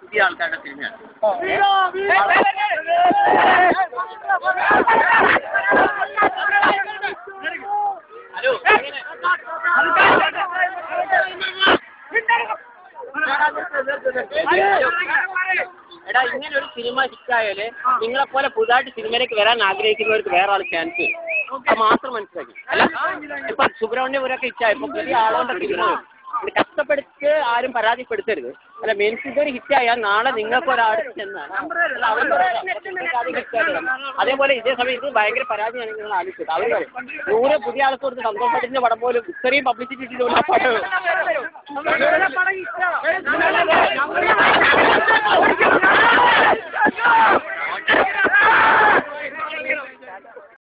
പുതിയ ആൾക്കാരുടെ സിനിമയാണ്. എടാ, ഇങ്ങനെ ഒരു സിനിമ ഹിറ്റായാല് നിങ്ങളെപ്പോലെ പുതുതായിട്ട് സിനിമയിലേക്ക് വരാൻ ആഗ്രഹിക്കുന്നവർക്ക് വേറെ ആൾ ചാൻസ് അത് മാത്രം മനസ്സിലാക്കി. അല്ല, ഇപ്പൊ സുബ്രഹ്മണ്യപുരമൊക്കെ ഹിറ്റായപ്പോ പുതിയ ആളുകൊണ്ടൊക്കെ ഇരുന്നത് കഷ്ടപ്പെടുത്തി ആരും പരാതിപ്പെടുത്തരുത്. അല്ല, മെയിൻ ഫിഗർ ഹിറ്റായാൽ നാളെ നിങ്ങൾക്ക് ഒരാൾ ചെന്നാണ് അതേപോലെ ഇതേ സമയം ഇത് ഭയങ്കര പരാതിയാണ് നിങ്ങൾ ആലോചിച്ചത്. അവർ 100 പുതിയ ആൾക്ക് കൊടുത്ത് സന്തോഷത്തിന്റെ പടം പോലും ഇത്രയും പബ്ലിസിറ്റി പടം